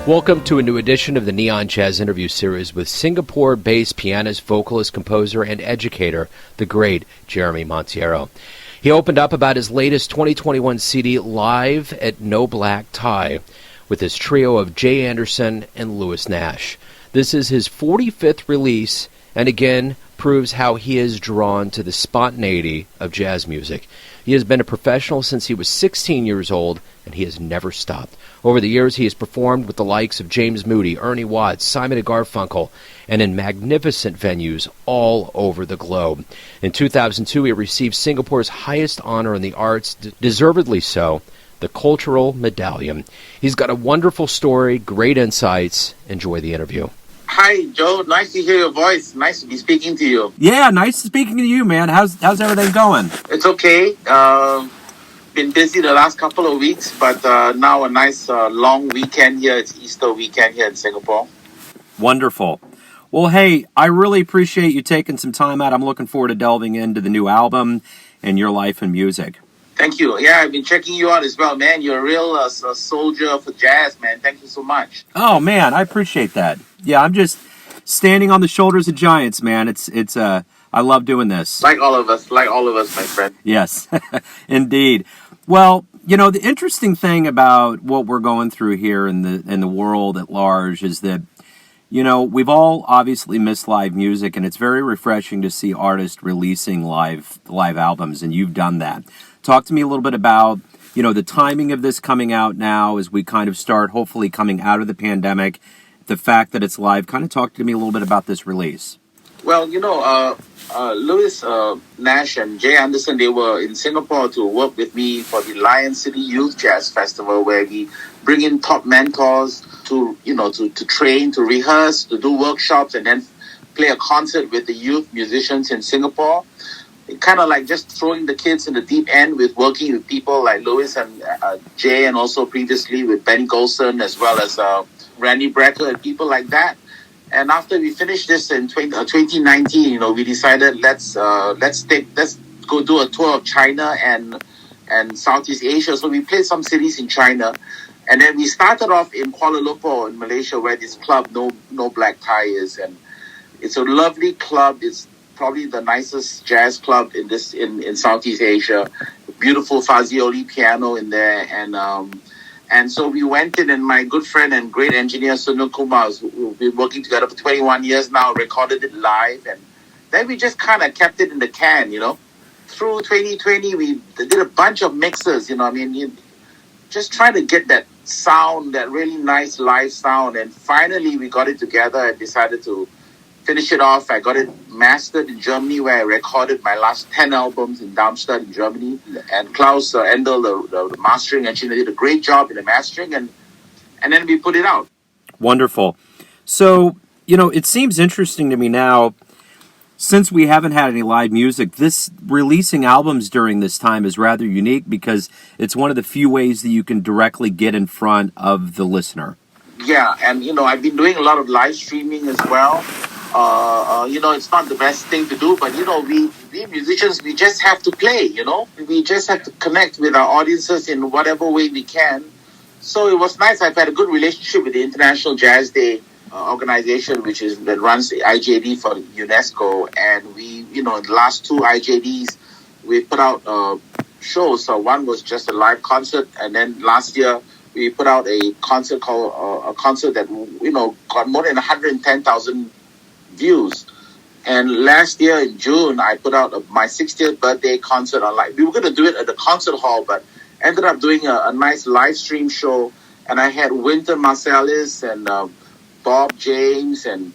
Welcome to a new edition of the Neon Jazz interview series with Singapore-based pianist, vocalist, composer, and educator, the great Jeremy Monteiro. He opened up about his latest 2021 CD, Live at No Black Tie, with his trio of Jay Anderson and Lewis Nash. This is his 45th release, and again proves how he is drawn to the spontaneity of jazz music. He has been a professional since he was 16 years old, and he has never stopped. Over the years, he has performed with the likes of James Moody, Ernie Watts, Simon and Garfunkel, and in magnificent venues all over the globe. In 2002, he received Singapore's highest honor in the arts, deservedly so, the Cultural Medallion. He's got a wonderful story, great insights. Enjoy the interview. Hi, Joe. Nice to hear your voice. Nice to be speaking to you. Yeah, nice speaking to you, man. How's everything going? It's okay. Been busy the last couple of weeks, but now a nice long weekend here. It's Easter weekend here in Singapore. Wonderful. Well, hey, I really appreciate you taking some time out. I'm looking forward to delving into the new album and your life and music. Thank you. Yeah, I've been checking you out as well, man. You're a real soldier for jazz, man. Thank you so much. Oh, man, I appreciate that. Yeah, I'm just standing on the shoulders of giants, man. It's I love doing this. Like all of us, my friend. Yes, indeed. Well, you know, the interesting thing about what we're going through here in the world at large is that, you know, we've all obviously missed live music, and it's very refreshing to see artists releasing live albums, and you've done that. Talk to me a little bit about, you know, the timing of this coming out now as we kind of start hopefully coming out of the pandemic, the fact that it's live. Kind of talk to me a little bit about this release. Well, you know, Lewis Nash and Jay Anderson, they were in Singapore to work with me for the Lion City Youth Jazz Festival, where we bring in top mentors to train, to rehearse, to do workshops, and then play a concert with the youth musicians in Singapore. Kind of like just throwing the kids in the deep end with working with people like Lewis and Jay, and also previously with Benny Golson, as well as Randy Brecker and people like that. And after we finished this in 2019, you know, we decided let's go do a tour of China and Southeast Asia. So we played some cities in China, and then we started off in Kuala Lumpur in Malaysia, where this club No Black Tie is, and it's a lovely club. It's probably the nicest jazz club in Southeast Asia. Beautiful Fazioli piano in there, and so we went in, and my good friend and great engineer Sunil Kumar, we've been working together for 21 years now, recorded it live, and then we just kind of kept it in the can, you know. Through 2020, we did a bunch of mixes, you know. I mean, just trying to get that sound, that really nice live sound, and finally we got it together and decided to finish it off. I got it mastered in Germany, where I recorded my last 10 albums in Darmstadt in Germany. And Klaus Endel, the mastering engineer, did a great job in the mastering, and then we put it out. Wonderful. So, you know, it seems interesting to me now, since we haven't had any live music, this releasing albums during this time is rather unique because it's one of the few ways that you can directly get in front of the listener. Yeah, and, you know, I've been doing a lot of live streaming as well. You know, it's not the best thing to do, but, you know, we musicians, we just have to play, you know. We just have to connect with our audiences in whatever way we can. So it was nice. I've had a good relationship with the International Jazz Day organization, that runs the IJD for UNESCO. And we, you know, in the last two IJDs, we put out shows. So one was just a live concert, and then last year we put out a concert called a concert that, you know, got more than 110,000 views. And last year in June, I put out my 60th birthday concert online. We were going to do it at the concert hall, but ended up doing a nice live stream show. And I had Wynton Marsalis and Bob James and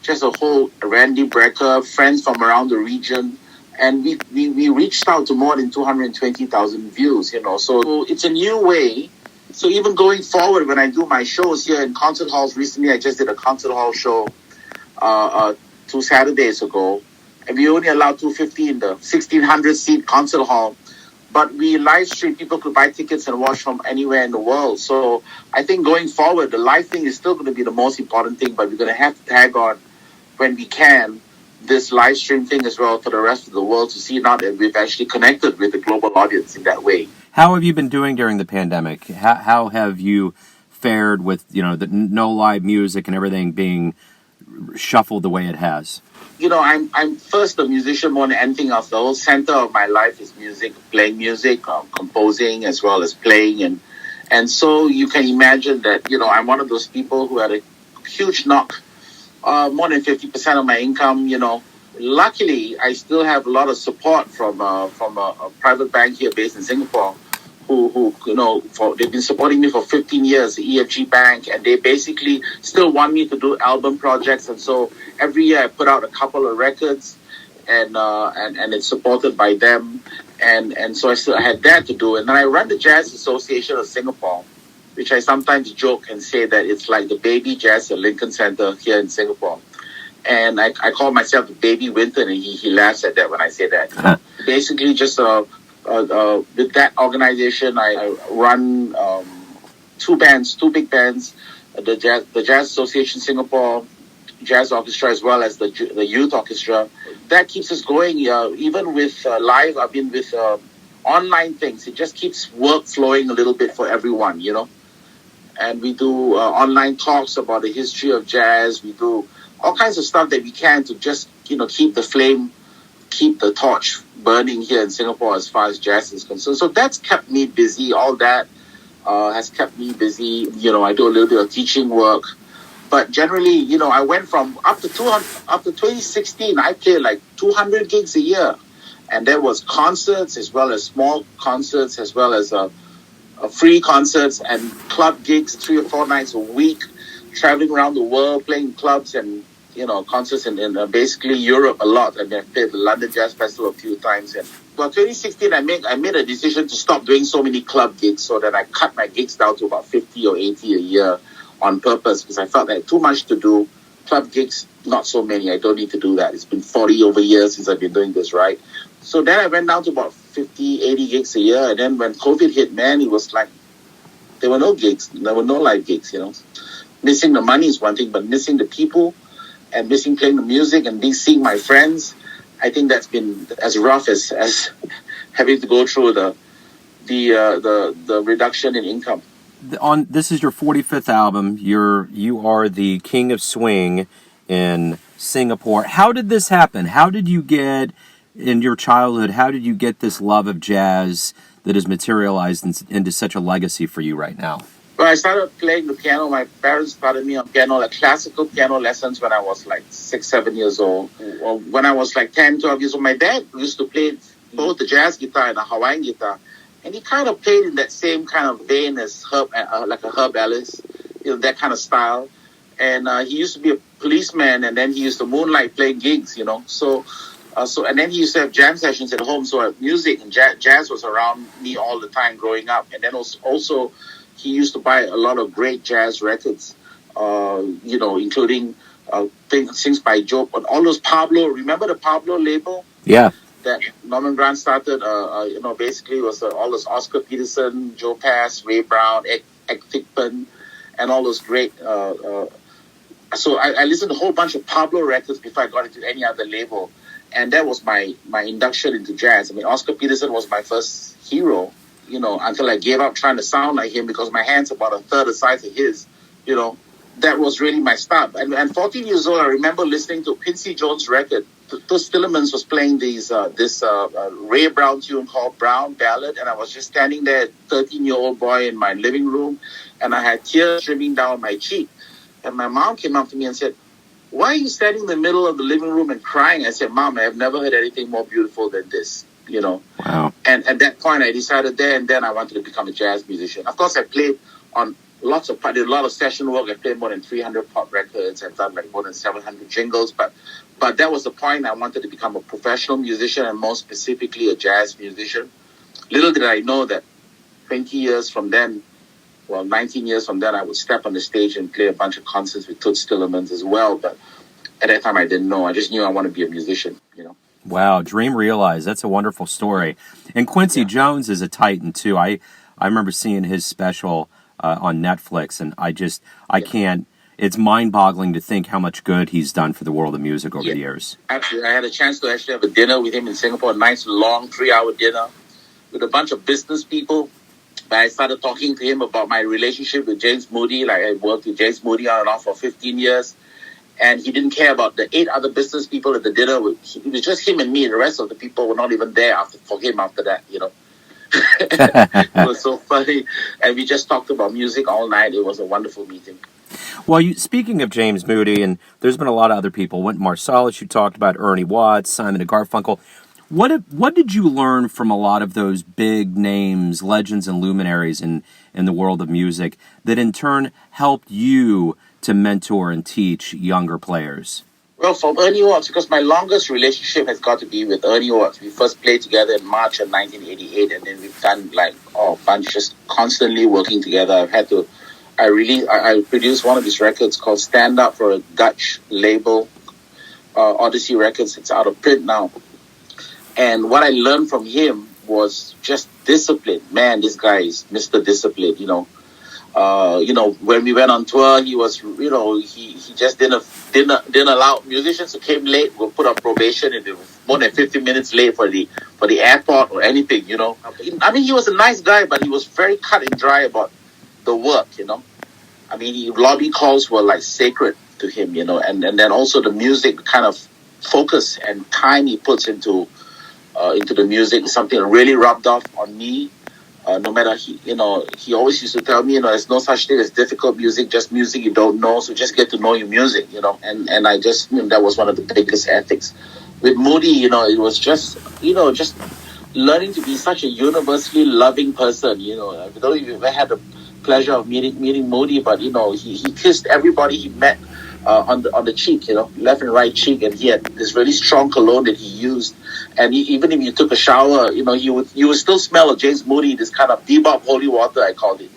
just a whole Randy Brecker, friends from around the region. And we reached out to more than 220,000 views, you know. So it's a new way. So even going forward, when I do my shows here in concert halls, recently I just did a concert hall show 2 Saturdays ago, and we only allowed 250 in the 1,600 seat concert hall, but we live stream. People could buy tickets and watch from anywhere in the world. So I think going forward, the live thing is still going to be the most important thing, but we're going to have to tag on, when we can, this live stream thing as well for the rest of the world, to see now that we've actually connected with the global audience in that way. How have you been doing during the pandemic? How have you fared with, the no live music and everything being shuffled the way it has? I'm first a musician more than anything else. The whole center of my life is music, playing music, composing as well as playing. And so you can imagine that, I'm one of those people who had a huge knock, more than 50% of my income, Luckily, I still have a lot of support from a private bank here based in Singapore who they've been supporting me for 15 years, the EFG Bank, and they basically still want me to do album projects. And so every year I put out a couple of records, and it's supported by them. And so I had that to do. And then I run the Jazz Association of Singapore, which I sometimes joke and say that it's like the baby jazz at Lincoln Center here in Singapore. And I call myself the baby Winton, and he laughs at that when I say that. Basically, just with that organization, I run two big bands, the Jazz Association Singapore Jazz Orchestra, as well as the Youth Orchestra. That keeps us going. Even with live, I've been with online things. It just keeps work flowing a little bit for everyone, And we do online talks about the history of jazz. We do all kinds of stuff that we can to just, keep the torch burning here in Singapore as far as jazz is concerned. So that's kept me busy. All that has kept me busy. I do a little bit of teaching work. But generally, I went from up to 2016, I played like 200 gigs a year. And there was concerts as well as small concerts as well as free concerts and club gigs 3 or 4 nights a week, traveling around the world, playing clubs and, concerts in basically Europe a lot. I played the London Jazz Festival a few times. And 2016, I made a decision to stop doing so many club gigs so that I cut my gigs down to about 50 or 80 a year on purpose because I felt I had too much to do. Club gigs, not so many. I don't need to do that. It's been 40 over years since I've been doing this, right? So then I went down to about 50, 80 gigs a year. And then when COVID hit, man, it was like there were no gigs. There were no live gigs, Missing the money is one thing, but missing the people and missing playing the music and seeing my friends, I think that's been as rough as having to go through the reduction in income. This is your 45th album. You are the king of swing in Singapore. How did this happen? How did you get in your childhood? How did you get this love of jazz that has materialized into such a legacy for you right now? Well, I started playing the piano. My parents started me on piano, like classical piano lessons when I was like 6, 7 years old. Or when I was like 10, 12 years old, my dad used to play both the jazz guitar and the Hawaiian guitar. And he kind of played in that same kind of vein as Herb, like a Herb Ellis, that kind of style. And he used to be a policeman, and then he used to moonlight playing gigs, So and then he used to have jam sessions at home. So music and jazz was around me all the time growing up. And then also he used to buy a lot of great jazz records, including things by Joe, but all those Pablo. Remember the Pablo label? Yeah. That Norman Grant started, basically was all those Oscar Peterson, Joe Pass, Ray Brown, Ed Thigpen, and all those great. So I listened to a whole bunch of Pablo records before I got into any other label. And that was my induction into jazz. I mean, Oscar Peterson was my first hero, until I gave up trying to sound like him because my hand's about a third the size of his, That was really my start. And 14 years old, I remember listening to Quincy Jones' record. Those Tillemans was playing this Ray Brown tune called Brown Ballad, and I was just standing there, 13-year-old boy in my living room, and I had tears streaming down my cheek. And my mom came up to me and said, "Why are you standing in the middle of the living room and crying?" I said, "Mom, I have never heard anything more beautiful than this." Wow. And at that point, I decided there and then I wanted to become a jazz musician. Of course, I played on did a lot of session work. I played more than 300 pop records. I've done like more than 700 jingles. But that was the point. I wanted to become a professional musician and more specifically a jazz musician. Little did I know that 19 years from then, I would step on the stage and play a bunch of concerts with Toots Tillemans as well. But at that time, I didn't know. I just knew I wanted to be a musician, Wow, dream realized. That's a wonderful story. And Quincy Jones is a titan, too. I remember seeing his special on Netflix, and I can't, it's mind-boggling to think how much good he's done for the world of music over the years. Absolutely. I had a chance to actually have a dinner with him in Singapore, a nice, long, 3-hour dinner with a bunch of business people. But I started talking to him about my relationship with James Moody. Like, I worked with James Moody on and off for 15 years. And he didn't care about the 8 other business people at the dinner. It was just him and me. The rest of the people were not even there for him after that, you know. It was so funny. And we just talked about music all night. It was a wonderful meeting. Well, speaking of James Moody, and there's been a lot of other people, Wynton Marsalis, you talked about Ernie Watts, Simon and Garfunkel. What did you learn from a lot of those big names, legends and luminaries in the world of music that in turn helped you to mentor and teach younger players? Well, from Ernie Watts, because my longest relationship has got to be with Ernie Watts. We first played together in March of 1988, and then we've done like a bunch, just constantly working together. I produced one of his records called Stand Up for a Dutch label, Odyssey Records. It's out of print now. And what I learned from him was just discipline. Man, this guy is Mr. Discipline, you know. When we went on tour, he was, he just didn't allow musicians who came late were put on probation, and they were more than 50 minutes late for the airport or anything, you know. I mean, he was a nice guy, but he was very cut and dry about the work, you know. I mean, lobby calls were like sacred to him, you know, and then also the music, kind of focus and time he puts into the music is something that really rubbed off on me. No matter, he always used to tell me, there's no such thing as difficult music, just music you don't know, so just get to know your music, you know. And I just, that was one of the biggest ethics. With Moody, it was just learning to be such a universally loving person, I don't know if you've ever had the pleasure of meeting Moody, but, he kissed everybody he met on the cheek, left and right cheek, and he had this really strong cologne that he used. And even if you took a shower, you would still smell of James Moody, this kind of bebop holy water, I called it,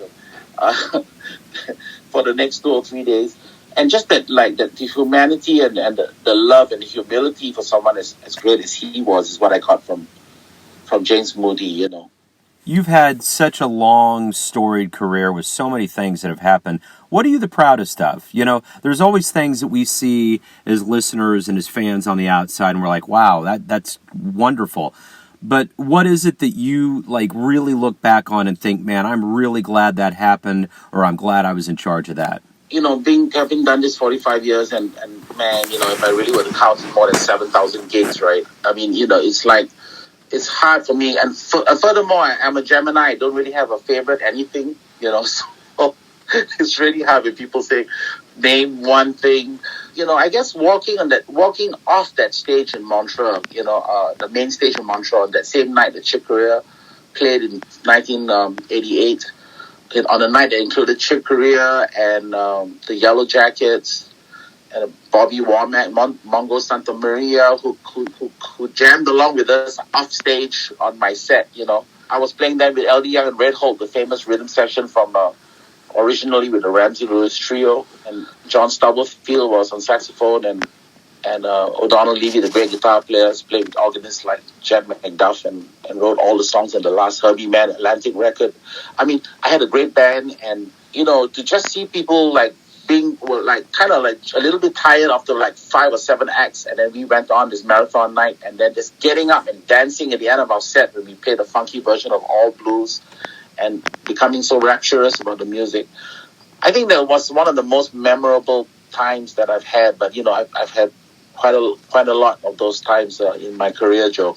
for the next 2 or 3 days. And just that the humanity and the love and the humility for someone as great as he was is what I got from James Moody, You've had such a long, storied career with so many things that have happened. What are you the proudest of? There's always things that we see as listeners and as fans on the outside, and we're like, wow, that's wonderful. But what is it that you really look back on and think, man, I'm really glad that happened, or I'm glad I was in charge of that? Having done this 45 years, and man, if I really were to count more than 7,000 gigs, right? I mean, it's like, it's hard for me. And furthermore, I'm a Gemini. I don't really have a favorite anything, so it's really hard when people say, name one thing. I guess walking off that stage in Montreal, the main stage in Montreal, that same night that Chick Corea played in 1988, on a night that included Chick Corea and the Yellow Jackets, and Bobby Womack, Mongo Santa Maria, who jammed along with us off stage on my set, I was playing then with L.D. Young and Red Holt, the famous rhythm section from originally with the Ramsey Lewis Trio, and John Stubblefield was on saxophone, and O'Donnell Levy, the great guitar player, played with organists like Jed McDuff, and wrote all the songs in the last Herbie Mann Atlantic record. I mean, I had a great band, and to just see people being kind of a little bit tired after 5 or 7 acts, and then we went on this marathon night, and then just getting up and dancing at the end of our set when we played a funky version of All Blues, and becoming so rapturous about the music. I think that was one of the most memorable times that I've had. But I've had quite a lot of those times in my career, Joe.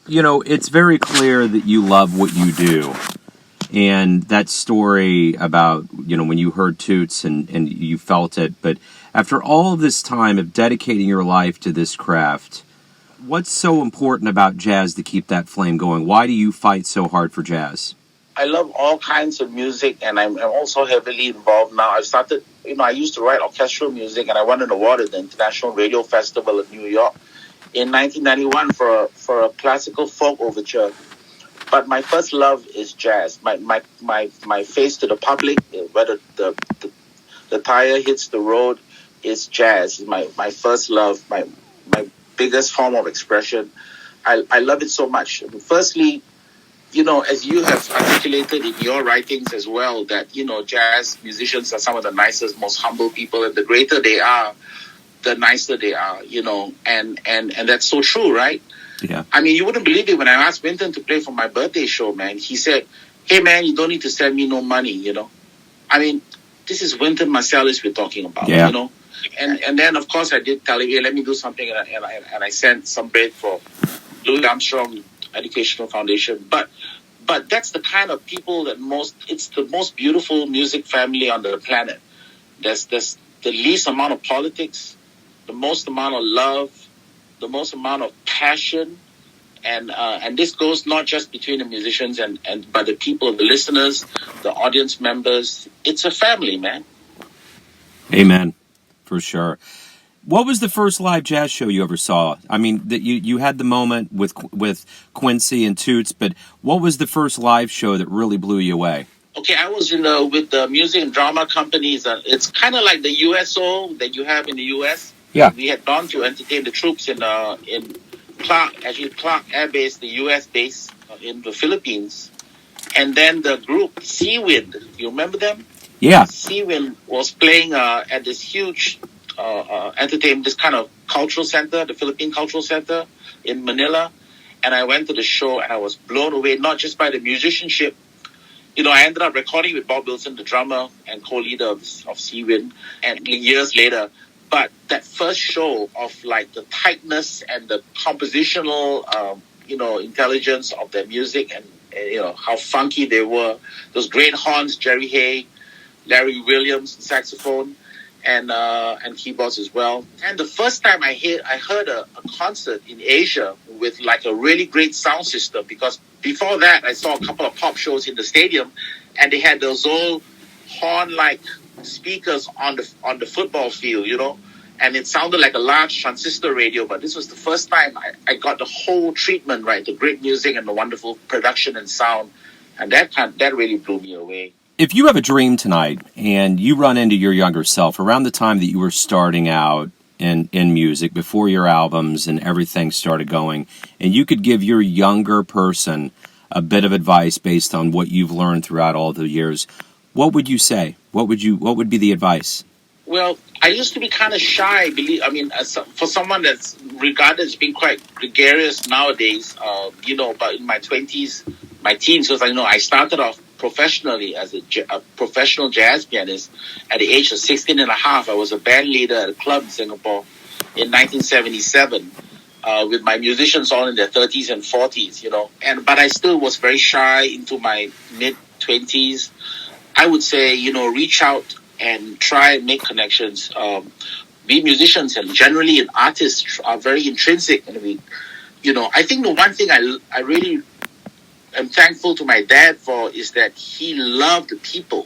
It's very clear that you love what you do. And that story about, when you heard Toots and you felt it, but after all of this time of dedicating your life to this craft, what's so important about jazz to keep that flame going? Why do you fight so hard for jazz? I love all kinds of music, and I'm also heavily involved now. I've started, I used to write orchestral music, and I won an award at the International Radio Festival in New York in 1991 for a classical folk overture. But my first love is jazz. My face to the public, whether the tire hits the road, is jazz. My first love, my biggest form of expression. I love it so much. Firstly, as you have articulated in your writings as well, that, jazz musicians are some of the nicest, most humble people, and the greater they are, the nicer they are, and that's so true, right? Yeah. I mean, you wouldn't believe it when I asked Wynton to play for my birthday show, man. He said, hey man, you don't need to send me no money, you know. I mean, this is Wynton Marsalis we're talking about, Yeah. you know. And then, of course, I did tell him, hey, let me do something. And I sent some bread for Louis Armstrong Educational Foundation. But that's the kind of people that it's the most beautiful music family on the planet. There's the least amount of politics, the most amount of love, the most amount of passion. And this goes not just between the musicians but the people, the listeners, the audience members. It's a family, man. Amen. For sure. What was the first live jazz show you ever saw? I mean, that you had the moment with Quincy and Toots, but what was the first live show that really blew you away? Okay, I was with the music and drama companies. It's kind of like the USO that you have in the US. Yeah. We had gone to entertain the troops in Clark Air Base, the US base in the Philippines. And then the group Seawind, you remember them? Yeah. Seawind was playing at this huge entertainment, this kind of cultural center, the Philippine Cultural Center in Manila. And I went to the show and I was blown away, not just by the musicianship. You know, I ended up recording with Bob Wilson, the drummer and co-leader of Seawind, and years later. But that first show of like the tightness and the compositional, intelligence of their music and how funky they were. Those great horns, Jerry Hay, Larry Williams, saxophone, and keyboards as well. And the first time I heard a concert in Asia with like a really great sound system, because before that I saw a couple of pop shows in the stadium, and they had those old horn-like speakers on the football field, you know, and it sounded like a large transistor radio. But this was the first time I got the whole treatment right, the great music and the wonderful production and sound, and that really blew me away. If you have a dream tonight and you run into your younger self around the time that you were starting out in music, before your albums and everything started going, and you could give your younger person a bit of advice based on what you've learned throughout all the years, what would you say? What would be the advice? Well, I used to be kind of shy. For someone that's regarded as being quite gregarious nowadays, but in my 20s, my teens, because I started off professionally as a professional jazz pianist at the age of 16 and a half. I was a band leader at a club in Singapore in 1977 with my musicians all in their 30s and 40s, but I still was very shy into my mid-20s. I would say, reach out and try and make connections. We musicians and generally artists are very intrinsic. And I think the one thing I really am thankful to my dad for is that he loved the people.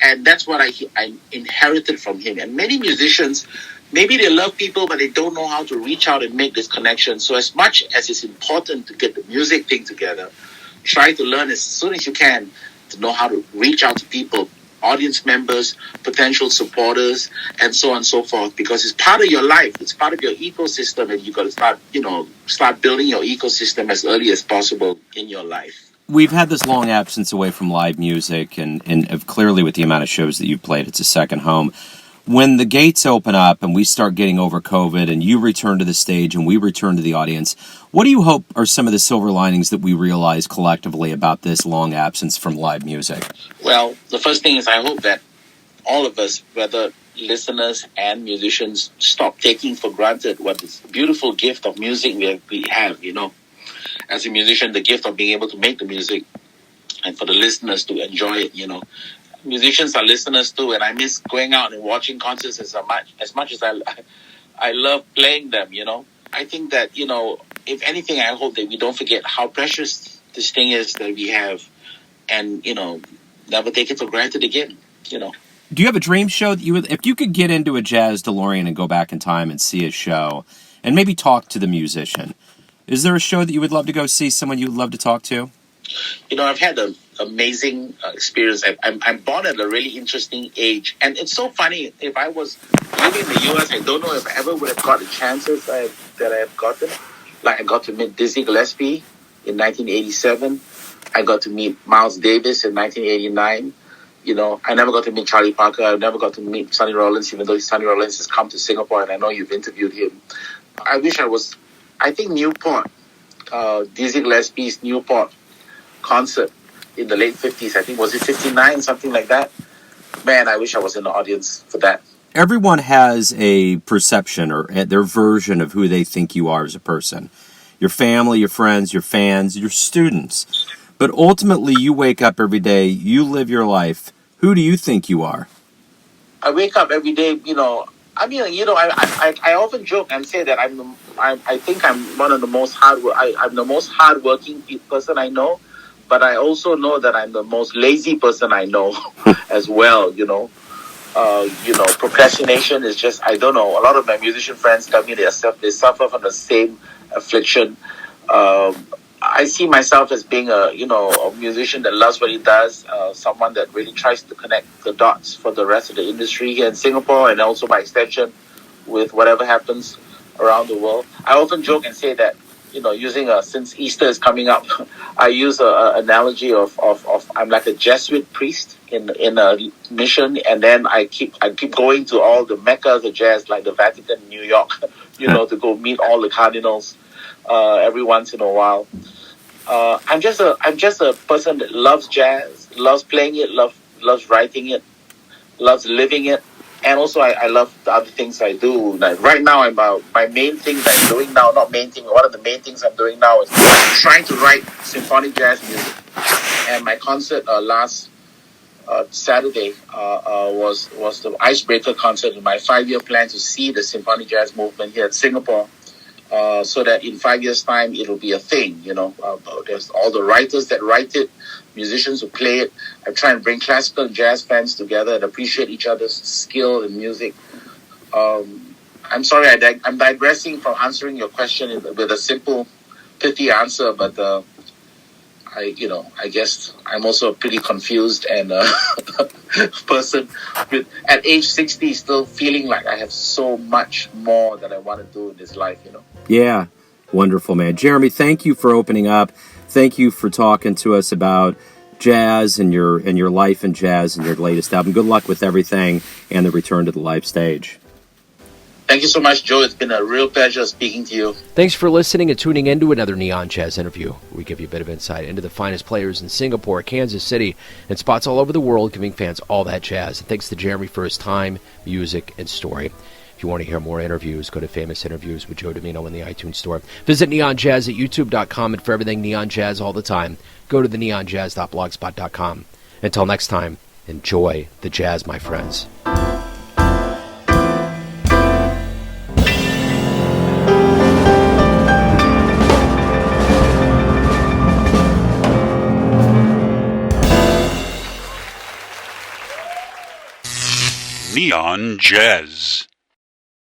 And that's what I inherited from him. And many musicians, maybe they love people, but they don't know how to reach out and make this connection. So as much as it's important to get the music thing together, try to learn as soon as you can to know how to reach out to people, audience members, potential supporters, and so on and so forth, because it's part of your life. It's part of your ecosystem, and you got to start building your ecosystem as early as possible in your life. We've had this long absence away from live music, and clearly with the amount of shows that you've played, it's a second home. When the gates open up and we start getting over COVID and you return to the stage and we return to the audience, what do you hope are some of the silver linings that we realize collectively about this long absence from live music? Well, the first thing is I hope that all of us, whether listeners and musicians, stop taking for granted what this beautiful gift of music we have, As a musician, the gift of being able to make the music, and for the listeners to enjoy it, Musicians are listeners too, and I miss going out and watching concerts as much as I love playing them, I think that, if anything, I hope that we don't forget how precious this thing is that we have, and, never take it for granted again, Do you have a dream show that if you could get into a jazz DeLorean and go back in time and see a show and maybe talk to the musician, is there a show that you would love to go see, someone you would love to talk to? I've had an amazing experience. I'm born at a really interesting age. And it's so funny. If I was living in the U.S., I don't know if I ever would have got the chances that I have gotten. Like I got to meet Dizzy Gillespie in 1987. I got to meet Miles Davis in 1989. I never got to meet Charlie Parker. I never got to meet Sonny Rollins, even though Sonny Rollins has come to Singapore, and I know you've interviewed him. I wish I think Newport, Dizzy Gillespie's Newport concert in the late 50s. I think, was it 59, something like that? Man, I wish I was in the audience for that. Everyone has a perception or their version of who they think you are as a person. Your family, your friends, your fans, your students. But ultimately, you wake up every day, you live your life. Who do you think you are? I wake up every day, I often joke and say that I think I'm one of the most I'm the most hardworking person I know, but I also know that I'm the most lazy person I know as well. Procrastination is just, I don't know. A lot of my musician friends tell me they suffer from the same affliction. I see myself as being a musician that loves what he does, someone that really tries to connect the dots for the rest of the industry here in Singapore, and also by extension with whatever happens around the world. I often joke and say that, since Easter is coming up, I use an analogy of I'm like a Jesuit priest in a mission, and then I keep going to all the meccas of jazz, like the Vatican, New York, to go meet all the cardinals every once in a while. I'm just a person that loves jazz, loves playing it, loves writing it, loves living it, and also I love the other things I do. Like right now, my main things I'm doing now, not main thing. One of the main things I'm doing now is trying to write symphonic jazz music. And my concert last Saturday was the icebreaker concert in my 5-year plan to see the symphonic jazz movement here in Singapore. So that in 5 years' time, it'll be a thing, There's all the writers that write it, musicians who play it. I try and bring classical and jazz fans together and appreciate each other's skill in music. I'm sorry, I'm digressing from answering your question with a simple, pithy answer, but I guess I'm also a pretty confused and person at age 60 still feeling like I have so much more that I want to do in this life, Yeah, wonderful, man. Jeremy, thank you for opening up. Thank you for talking to us about jazz and your life in jazz and your latest album. Good luck with everything and the return to the live stage. Thank you so much, Joe. It's been a real pleasure speaking to you. Thanks for listening and tuning in to another Neon Jazz interview. We give you a bit of insight into the finest players in Singapore, Kansas City, and spots all over the world, giving fans all that jazz. And thanks to Jeremy for his time, music, and story. If you want to hear more interviews, go to Famous Interviews with Joe Domino in the iTunes Store. Visit neonjazz at youtube.com, and for everything Neon Jazz all the time, go to the neonjazz.blogspot.com. Until next time, enjoy the jazz, my friends. Neon Jazz.